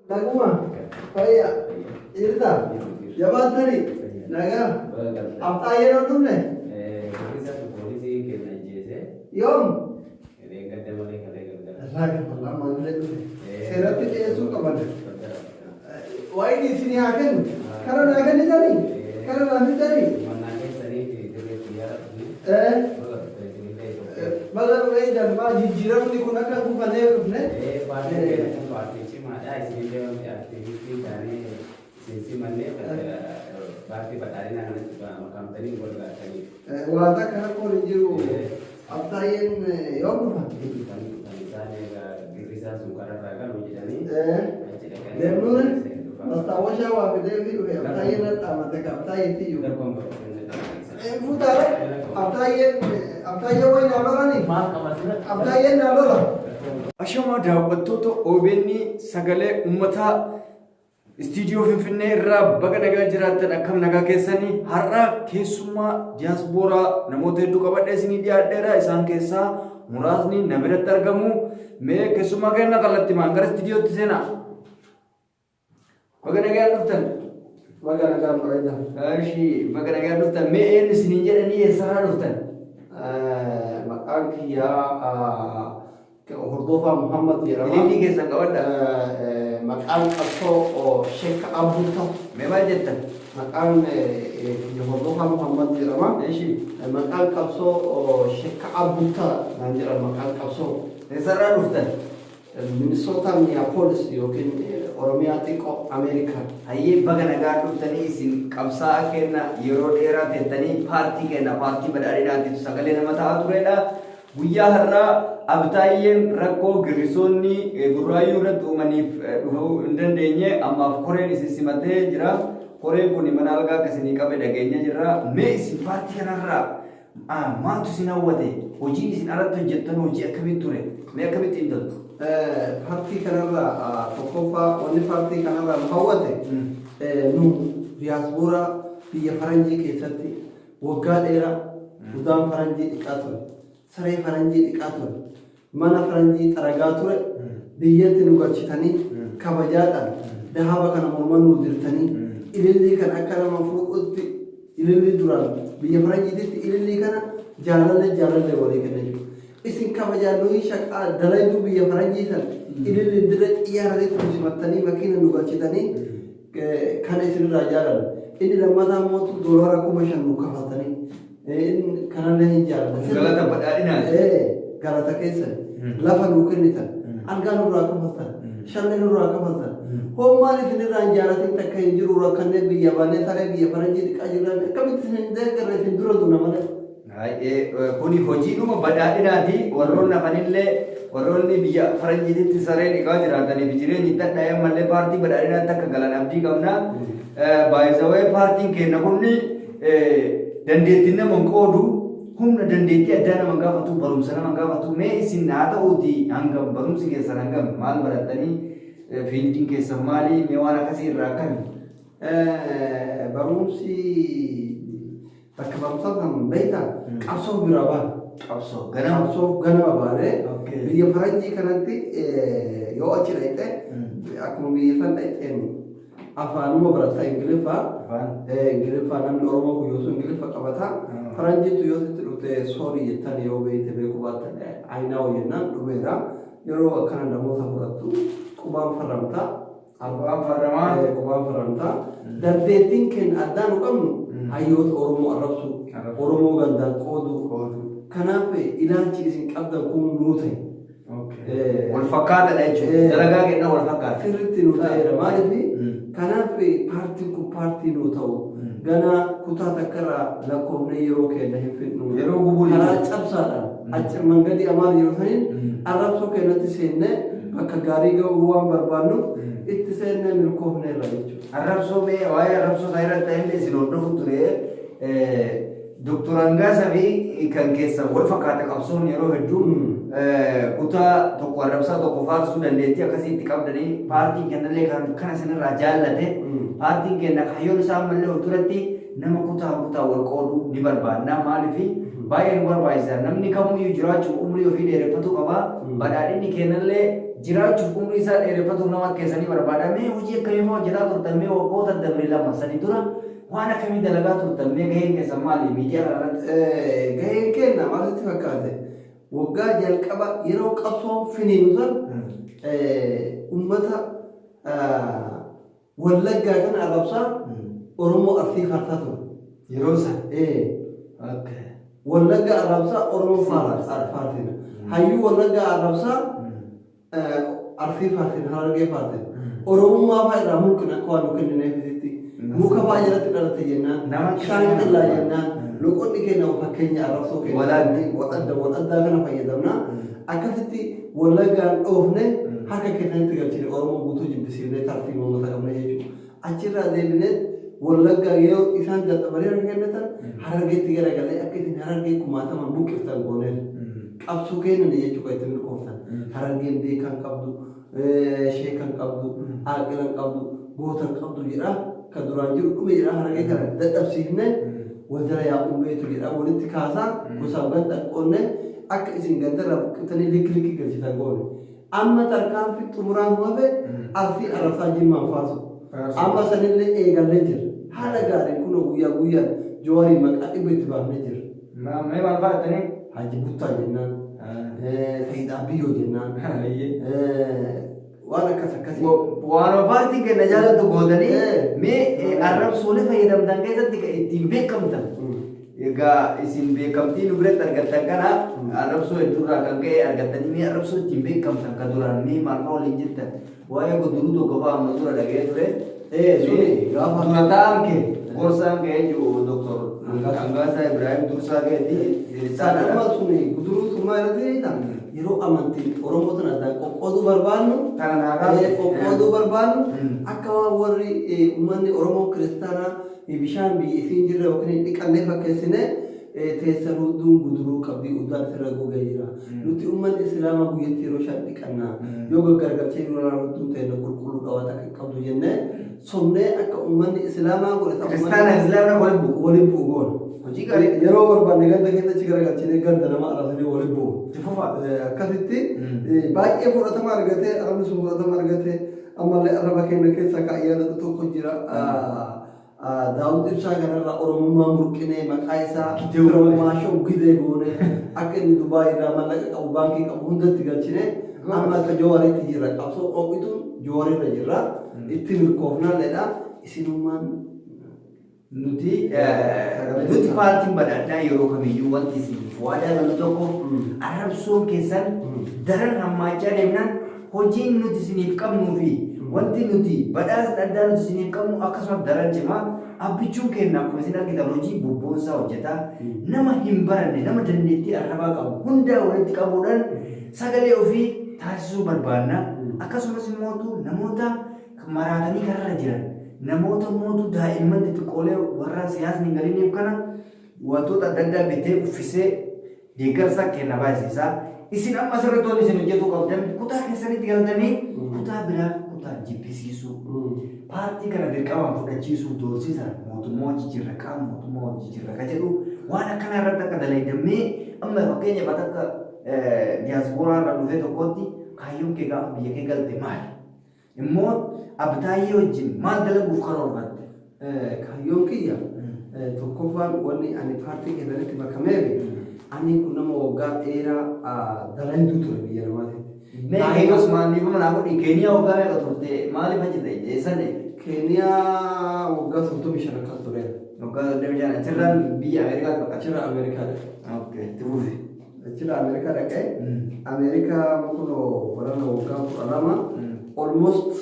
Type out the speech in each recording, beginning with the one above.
Naguma, Faya, Irda, Yabatari, Naga, Aptayer or Dune, Yom, why is he again? Karanagan is a Karanani. Mother way that Baji Jiram Nikunaka Kupane, party but I didn't company what I can call you Aptayan Yom. Natawasha wa videvi Aptayan Tamateka Aptayan you. Aptayan Nabarani, Aptayan Nabara. Ashama daawwattoota OBN sagalee ummata istiidiyoo Finfinnee irraa baga nagaa jiraattan akkam nagaa keessanii har'a keessummaa diiyaaspooraa namoota hedduu qabadhee isinii dhiyaadheera isaan keessaa muraasni na biratti argamu mee keessummaa keenya kallattii maangara istiidiyootti seenaa baga nagaa dhuftan Baga nagaa maraida. Ashi baga nagaa dhuftan mee eenyu isiniin jedhanii eessarraa dhuftan Maqaan kiyyaa Hordofaa Muhammad jedhama. Ililii keessan qabadha. Maqaan qabsoo Sheekh Abbuuta. Mee maal jettan? Maqaan Hordofaa Muhammad jedhama. Maqaan qabsoo Sheekh Abbuuta naan jedhama maqaan qabsoo. Eessarraa dhuftan? Minnesota Minneapolis yookiin Oromiyaa xiqqoo Ameerikaa. Hayyee baga nagaa dhuftanii isin qabsaa'aa kenna yeroo dheeraa teettanii paartii kenna paartii badhaadhinaatiif sagalee nama ta'aa turedha. Guyyaa har'aa Abtaayyeen rakkoo girrisoonni Burraayyuu irratti uumaniif dhufuu hin dandeenye ammaaf koreen isin simatee jira. Koreen kun mana algaa akkasii qabe dhageenya jirra. Mee isin paartii kanarraa maaltu isin hawwate? Hojiin isin alatti hojjettan hojii akkamitti ture? Mee akkamitti hin toltu? Paartii kanarraa tokkoffaa wanni paartii kanarraa nu hawwate nu diiyaaspooraa biyya faranjii keessatti waggaa dheeraa udaan faranjii dhiqaa ture. Saree faranjii dhiqaa ture. Mana faranjii xaragaa ture. Biyyatti nu galchitanii kabajaadhaan dahaba kana morman nu dirtanii ilillii kan akka nama fuudhutti ilillii duraan biyya faranjiititti ilillii kana jaalallee walii kenna jiru. Isin kabajaallee shaqaa dalayduu biyya faranjii san ilillii dirree xiyyaarratti nu simattanii makiina nu galchitanii kana isinirraa jaaladha. Inni lammataa mootu $5,000 nu kafaltanii. Kanallee hin jaalladha. Galata badhaadhinaa. Galata keessan lafa nuu kennitan algaa nurraa kafaltan shallee nurraa kafaltan hommaan isinirraa hin jaalatin takka hin jiru rakkannee biyya baanee taree biyya faranjii dhiqaa jirran akkamitti isin deeggarra isin dura duna malee. Kuni hojiidhuma badhaadhinaati warroonni hafanillee warroonni biyya faranjiititti saree dhiqaa jiraataniif jireenyi dadhaa'ee malee paartii badhaadhinaatti akka galan abdii qabna. Baay'isawee paartiin kenna kunni dandeettii nama qoodu humna dandeettii addaa nama gaafatu barumsa nama gaafatu mee isin haa ta'uuti hanga barumsi keessan hanga maal barattanii fiildiin keessan maali mee waan akkasii irraa akkami? Barumsi bakka barumsaa kan beektaa qabsoo bira baana. Qabsoo ganama baanee biyya faranjii kanatti yoo achi dhaqxe akkuma biyya san dhaqxeen afaanuma barataa Ingiliffaa namni Oromoo kun yoo Ingiliffa qabataa faranjiitu yoo sitti dhufte soorii jettan yoo beekte beekuu baattan aynaa hojjennaan dhumeera yeroo akkana namoota fudhattu qubaan farramtaa qubaan farramtaa dandeettiin keenya addaan nu qabnu hayyoota Oromoo arrabsuu Oromoo gandaan qooduu kanaaf ilaalchi isin qabdan kun nuu ta'e. Wal fakkaatadha jechuudha. Dalagaa kenna wal fakkaata. Sirriitti nu ta'eera maaliif kanaaf paartiin kun paartii nuu ta'u ganaa kutaa takkarraa lakkoofnee yeroo kenna hin fidnu yeroo gubuu karaa cabsaadhaan achi mangadii amaal yeroo ta'in arrabsoo keenyatti seennee bakka gaarii ga'uu waan barbaannuuf itti seennee milkoofneerra jechuudha. Arrabsoo mee waa'ee arrabsoo isaa irratti illee isin hordofu ture Dr. Angaasa fi kan keessa wal fakkaata qabsoon yeroo hedduu kutaa tokko arrabsaa tokko faarsuu dandeettii akkasitti qabdanii paartiin kennallee kana sanirraa jaallate paartiin kenna hayyoon isaa mallee duratti nama kutaa wal qooduu ni barbaanna maaliif baay'ee nu barbaachisa namni kamiyyuu jiraachuu umrii ofii dheereffatu qaba badhaadhinni kennallee jiraachuuf umrii isaa dheereffatuuf nama keessanii barbaada. Mee hojii akkamii fa'aa hojjetaa turtan mee waggoota dabre lama sadii dura waan akkamii dalagaa turtan mee gaheen keessan maali miidiyaa kanarratti? Gaheen keenya maalitti fakkaate waggaa jalqaba yeroo qabsoon finiinu san ummata wallaggaa kan arrabsaa Oromoo Arsii farsaa ture. Yeroo san? Wallagga arrabsaa Oromoo farsina. Hayyuu wallagga arrabsaa Arsii farsina Harargee farsina. Oromummaa fa'aa irraa mul'ina akka waan nu kennineefitti. Muka fa'aa jalatti dhalate jennaan. Shaan qillaa jennaan. Loqonni keenya fakkeenya arrabsoo keenya. Wadaddaa kana fayyadamna. Akkasitti wallaggaan dhoofne harka keenyatti galchine Oromoo guutuu jibbisiifnee tartiiba uummata qabne jechuudha. Achirraa deebinee wallaggaa yoo isaan dadhabaree harka kennatan Harargeetti garagalee akka isin Harargee kumaataman buqqiftan gooneen qabsoo kennan jechuudha itti milkooftan. Harargeen beekan qabdu, sheekan qabdu, aaqilan qabdu, gootan qabdu jedha kan duraan jiru dhume jedha Harargee kana dadhabsiifne wajjira yaa'uun beetu jedha walitti kaasaa gosaaf ganda qonne akka isin gandarraa buqqiftanii likki galchitan goone. Amma tarkaanfii xumuraan hafe Arsii arrabsaa Jimmaan faasu. Amma sanillee eegallee jira. Haala gaariin kun guyyaa guyyaan Jawaarii maqaa dhibba itti baafnee jira. Mee maal fa'aatanii? Haji Buttaa jennaan. Fayidaa Biyyoo jennaan. Waan akkas akkasii. Waan paartiin kenna jaalatu gootanii mee arrabsoolee fayyadamtan keessatti ittiin beekamtan. Egaa isin beekamtii nu biratti argattan kana arrabsoo hedduurraa kan ka'e argattanii mee arrabsoo ittiin beekamtan kan duraan mee maal fa'aa waliin jirtan waa'ee goduruu tokko fa'aa amma dura dhaga'ee ture. Suni gaafa durataan kee gorsaan kee jiru Doktor Angaasaa Ibrahim Dursaa keetii. Sadama suni guduruu summaa irratti yeroo amantii Oromoo sana addaan qoqqooduu barbaannu. Qoqqooduu barbaannu akka warri uummanni Oromoo kiristaanaa bishaan biyya isiin jirre yookiin dhiqannee fakkeessine teessa hunduu guduruu qabdii uddaan sirra gogee jira. Nuti uummanni Islaamaa guyyatti yeroo shan dhiqannaa yoo gaggargalchee yeroo hunduu ta'e qulqulluu qabaata kan qabdu jennee somnee akka uummanni Islaamaa godhata. Kiristaana Islaamaa waliin bu'u goona. Hojii gaarii yeroo barbaanne ganda keessa garagalchine ganda nama arrasanii waliin bu'u. Akkasitti baay'ee fudhatama argatee arabni sun fudhatama argatee ammallee araba keenya keessa kaayyaadatu tokko jira. Daawud ibsaa kanarraa Oromummaa murqinee maqaa isaa Oromummaa shoggidee goone akka inni Dubaay irraa mallaqa qabu baankii qabu hundatti galchine amma akka Jawaariitti jirra qabsoo qophituun Jawaariirra jirra itti milkoofnaalleedha isinummaan nuti paartiin badhaadhaa yeroo kamiyyuu wanti isiniif waadaa galu tokko arrabsoon keessan daran hammaachaa deemnaan hojiin nuti isiniif qabnuu fi wanti nuti badhaasa addaa nuti isiniif qabnu akkasumas daran cimaa abbichuun kenna akkuma isin argitan hojii bobboonsaa hojjetaa nama hin baranne nama dandeettii arrabaa qabu hundaa walitti qabuudhaan sagalee ofii taasisuu barbaanna akkasumas immoo namoota maraatanii karra jiran namoota mootu daa'imman xixiqqoolee warra siyaasni galiiniif kana wantoota adda addaa bitee uffisee deeggarsa kenna baay'isaa isin amma sirriitti isin hojjetu qabdan kutaa keessanitti galtanii kutaa biraa kutaa jibbisiisuu paartii kana dirqamaan fudhachiisuu doorsisan mootummaa hojii jirra qaama mootummaa hojii jirra ka jedhu waan akkana irratti akka dalaydamee amma fakkeenya bakka diyaaspooraan irra dhufee tokkotti kaayyoon kee gaafa biyya kee galte maali? Immoo abtaayyee wajjin maal dalaguuf karoorfatte? Kaayyoon kiyya tokkoffaan wanni ani paartii keessatti makameef ani kun nama waggaa dheeraa dalaytuu ture biyya namaatiif. Keeniyas maaliif manaa godhi Keeniyaa waggaa meeqa turte maaliif ajjite jeesane? Keeniyaa waggaa 35 akkas ture. Waggaa 35 achirraan biyya Ameerikaa bakka achirra Ameerikaa dhaqe. Okay, tibuufi. Achirra Ameerikaa dhaqe. Ameerikaa kunoo barana waggaa 12 almost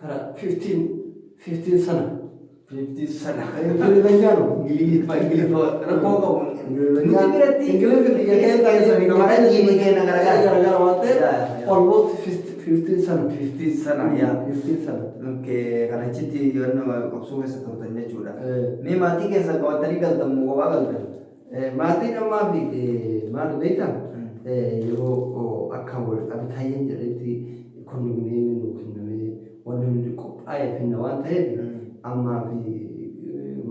15 sana. 50 sana. Ingilizanyano. Ingiliffa rakkoo qabu. Nuti biratti Ingiliffi biyya keessa keessanii qabaatan keenya garagara waan ta'eef almost 15 sana. 15 sana yaa. 15 sana. Okay, kana achitti yoo qabsoo keessa turtan jechuudha. Mee maatii keessa qabatanii galtan moo kophaa galtan? Maatiin ammaa fi maal beektaa? Yeroo akka wal abitaayyeen jedhetti kondominiyeemii nu kennamee wanni hundi qophaa'ee finna waan ta'eef ammaa fi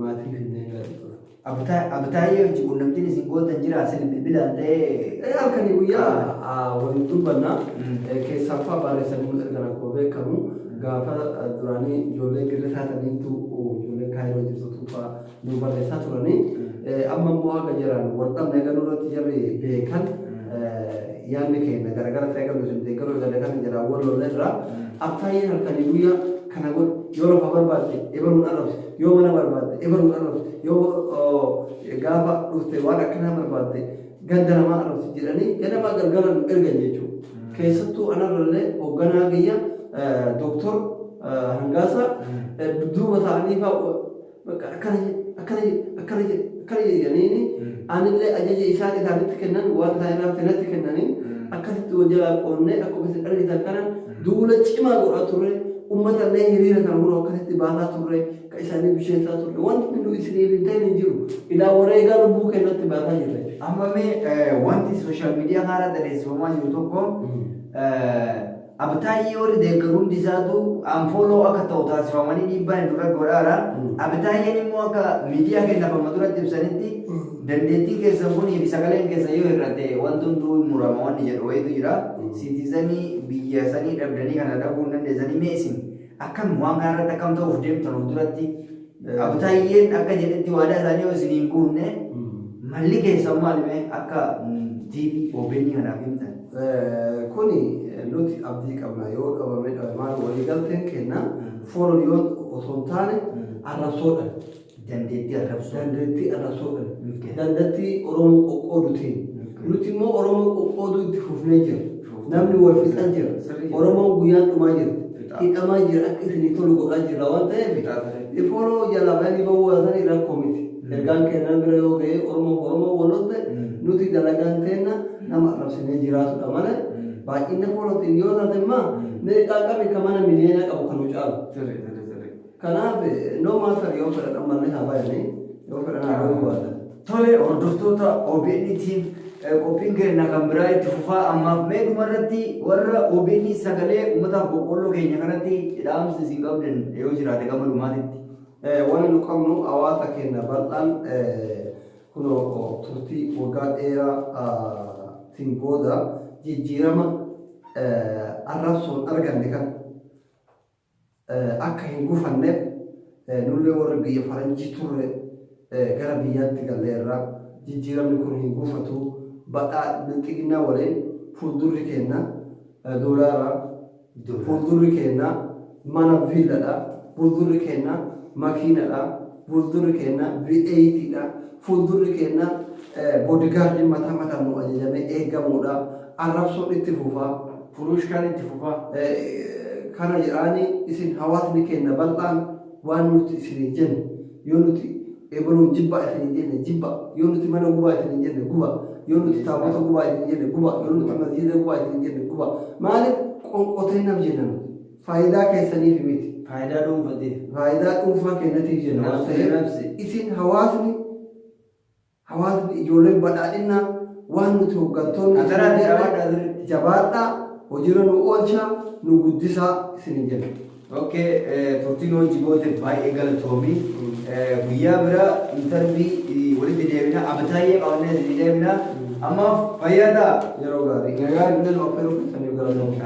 maatii finnee galatu. Abtaayee hojii quunnamtiin isin gootan jira asin bilbilaan ta'ee. Halkanii guyyaa waliin dubbannaa keessaffaa barreessanii erga rakkoo beekamu gaafa duraanii ijoollee girri taataniitu ijoollee kaayiroo jirtu fa'aa nu barreessaa turanii amma immoo haga jiran walqabne ganuu irratti jarri beekan yaadni keenya garagara ta'e qabdu sun deeggaruu eegalee kan jira wallolee irraa abtaayee halkanii guyyaa kana godhu yoo lafa barbaadde ebaluun arrabse yoo mana barbaadde ebaluun arrabse yoo gaafa dhufte waan akkanaa barbaadde ganda namaa arrabse jedhanii ganamaa gargara nu ergan jechuudha. Keessattuu anarrallee hoogganaa biyya Doktor Hangaasa duuba ta'anii akkana jedhanii anillee ajaja isaan isaanitti kennan waan isaan irratti kennanii akkasitti wajjaa qoonnee akkuma isin argitan kanan duula cimaa godhaa turre ummata illee hiriira kan hunda akkasitti baasaa turre ka isaanii bisheensaa turre wanti nu isiniif hin ta'in hin jiru ilaa wareegaa lubbuu kennatti baasaa jirre. Amma wanti sooshaal miidiyaa haaraa dhageessifamaa jiru tokko abtaayee warri deeggaruun isaatu anfooloo akka ta'u taasifamanii dhiibbaan dura godhaara. Abtaayeen immoo akka miidiyaa kennafama duratti ibsanitti dandeettii keessan kun sagaleen keessa yoo hir'ate wanti hunduu murama wanni jedhu wayitu jira. Siitizanii biyya sanii dhabdanii kana dhabuu hin dandeessanii mee isin akkam waan kanarratti akkam ta'uuf deemtan duratti abtaayeen akka jedhetti waadaa isaanii yoo isin hin guunne malli keessan maalime akka TV OBN kanaaf himtan. Kuni nuti abdii qabna yoo qabame maal waliigalteen kenna foolon yoo osoo hin taane arrabsoodhaan dandeettii arrabsoodhaan dandeettii Oromoo qoqqooduutiin nuti immoo Oromoo qoqqooduu itti fufnee jira namni wal fixaa jira Oromoon guyyaan dhumaa jira hidhamaa jira akka isinii tolu godhaa jira waan ta'eef fooloo jalaa baanii bawwaasanii rakkoo miti ergaan kennan bira yoo ga'e Oromoo walotte nuti dalagaan teenna nama arrabsinee jiraatudha malee baay'ina foolootiin yoo taate immoo meeqaa qabe ka mana miliyoona qabu kan caalu. Kanaaf noo maatar yoo fedhan mallee haa baay'anii yoo fedhan haa baay'anii. Tole hordoftoota OBN'tiif qophiin keenya kan biraa itti fufaa ammaaf mee dhumarratti warra OBN sagalee uummataaf boqqolloo keenya kanatti dhaamsi isin qabdan yoo jiraate gama dhumaatitti. Waan nu qabnu hawaasa keenya bal'aan kunoo turtii waggaa dheeraatiin booda jijjiirama arrabsoon arganne kan akka hin gufanneef nullee warra biyya faranjii turre gara biyyaatti galleerra jijjiiramni kun hin gufatu badhaa bilxiginnaa waliin fuuldurri keenya doolaara fuuldurri keenya mana viilladha fuuldurri keenya makiinadha fuuldurri keenya V8dha fuuldurri keenya boodigaardii mataa nu ajajamee eegamuudha arrabsoon itti fufaa furuushkaan itti fufaa kana jedhaanii isin hawaasni keenya bal'aan waan nuti isin jenne yoo nuti ebaluun jibbaa isin jenne jibba yoo nuti mana gubaa isin jenne guba yoo nuti taabota gubaa isin jenne guba yoo nuti masjiida gubaa isin jenne guba maaliif qonqotee nam jennan faayidaa keessaniif miti faayidaa dhuunfaa keenyatiif jenna isin hawaasni ijoolleen badhaadhinnaa waan nuti hooggantoonni jabaadhaa hojiirra nu oolchaa nu guddisaa isin jenna. Turtiin hojii goote baay'ee galatoomii guyyaa bira intarvii walitti deebina abtaayee qabannee isin deebina ammaaf fayyadaa yeroo gaarii nagaa inni nu affeeruu keessaniif galatoomii.